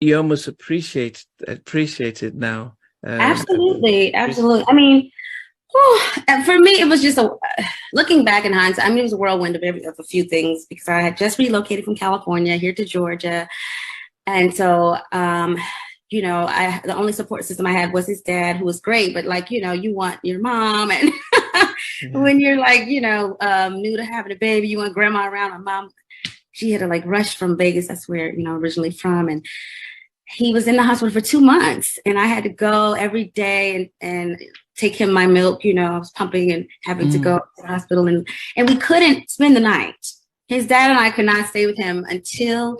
you almost appreciate it now. Absolutely, absolutely. I mean, and for me, it was just looking back in hindsight. I mean, it was a whirlwind of a few things because I had just relocated from California here to Georgia, and so the only support system I had was his dad, who was great, but like you want your mom, and when you're like new to having a baby, you want grandma around. My mom, she had to like rush from Vegas. That's where originally from, and he was in the hospital for 2 months, and I had to go every day and take him my milk. I was pumping and having to go to the hospital, and we couldn't spend the night. His dad and I could not stay with him until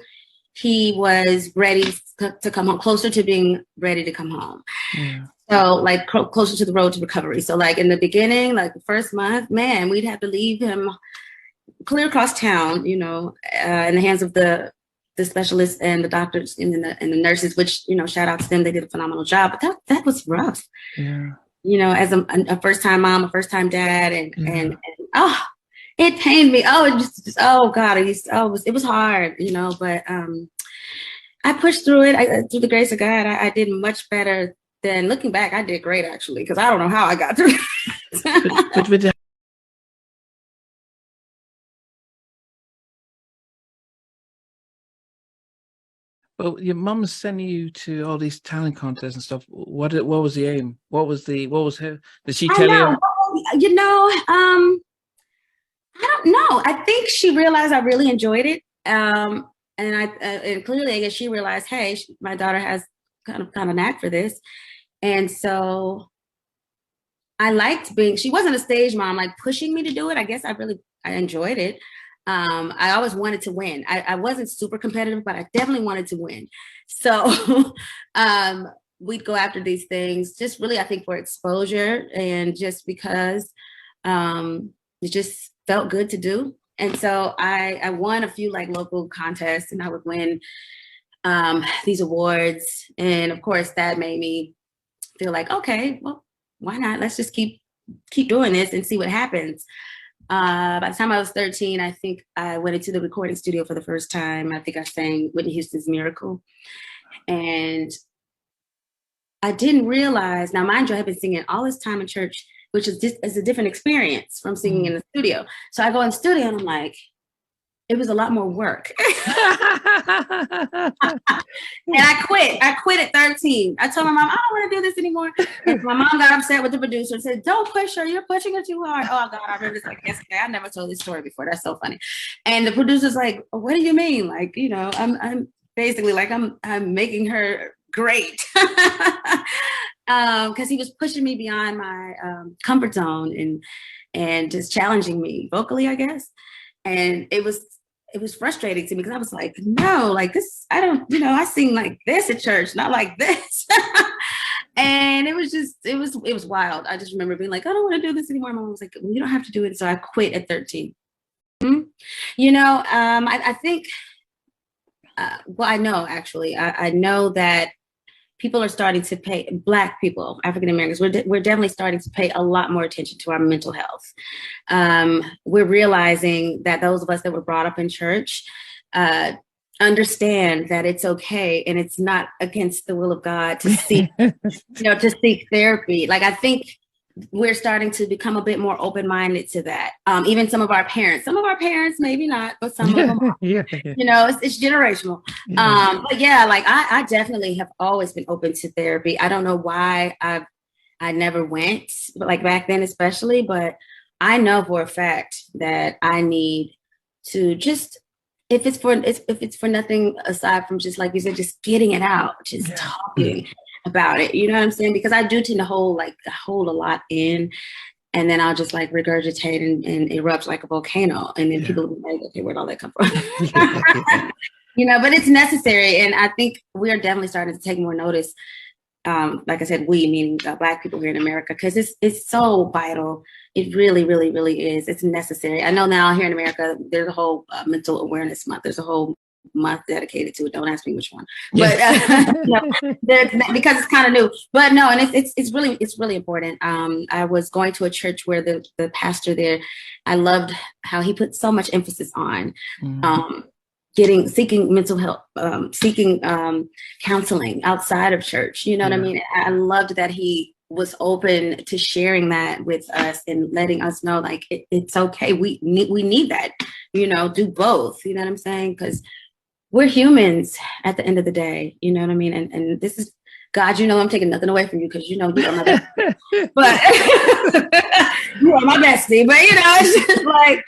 he was ready to come home, closer to being ready to come home. Yeah. So like closer to the road to recovery. So like in the beginning, like the first month, man, we'd have to leave him clear across town, in the hands of the specialists and the doctors and the nurses, which, shout out to them. They did a phenomenal job, but that was rough. Yeah. As a first-time mom, a first-time dad, and it pained me. Oh, oh God, it was hard, but I pushed through it. Through the grace of God, I did much better than looking back. I did great, actually, because I don't know how I got through it. Well, your mum's sending you to all these talent contests and stuff. What was the aim? What was her? Did she tell you? I don't know. I think she realized I really enjoyed it. And clearly, I guess she realized, hey, my daughter has kind of knack for this. And so I liked she wasn't a stage mom, like pushing me to do it. I guess I enjoyed it. I always wanted to win. I wasn't super competitive, but I definitely wanted to win. So we'd go after these things just really, I think, for exposure and just because it just felt good to do. And so I won a few like local contests, and I would win these awards. And of course, that made me feel like, okay, well, why not? Let's just keep doing this and see what happens. By the time I was 13, I think I went into the recording studio for the first time. I think I sang Whitney Houston's Miracle. And I didn't realize, now mind you, I had been singing all this time in church, which is a different experience from singing in the studio. So I go in the studio and I'm like, it was a lot more work. And I quit. I quit at 13. I told my mom, I don't want to do this anymore. And my mom got upset with the producer and said, don't push her. You're pushing her too hard. Oh, God, I remember this like yesterday. I never told this story before. That's so funny. And the producer's like, what do you mean? Like, I'm basically like, I'm making her great. Because he was pushing me beyond my comfort zone and just challenging me vocally, I guess. And it was frustrating to me because I was like, no, like this, I don't, I sing like this at church, not like this. And it was wild. I just remember being like, I don't want to do this anymore. My mom was like, well, you don't have to do it. So I quit at 13. I think, well, I know actually, I know that people are starting to pay, Black people, African Americans, we're definitely starting to pay a lot more attention to our mental health. We're realizing that those of us that were brought up in church understand that it's okay and it's not against the will of God to seek, to seek therapy. Like I think we're starting to become a bit more open-minded to that. Even some of our parents, maybe not, but some of them, it's generational. But yeah, like I definitely have always been open to therapy. I don't know why I never went, but like back then especially, but I know for a fact that I need to just, if it's for nothing aside from just like you said, just getting it out, just talking about it, you know what I'm saying? Because I do tend to hold a lot in, and then I'll just like regurgitate and erupt like a volcano, and then people will be like, okay, where'd all that come from? But it's necessary, and I think we're definitely starting to take more notice. Like I said, we meaning Black people here in America, because it's so vital. It really, really, really is. It's necessary. I know now here in America, there's a whole mental awareness month. There's a whole month dedicated to it. Don't ask me which one, but because it's kind of new. But no, and it's really important. I was going to a church where the pastor there, I loved how he put so much emphasis on seeking mental health, seeking counseling outside of church. You know what I mean? I loved that he was open to sharing that with us and letting us know, like, it's okay. We need that, do both. You know what I'm saying? Because we're humans at the end of the day. You know what I mean? And this is, God, I'm taking nothing away from you because you are my bestie. But you are my bestie. But it's just like,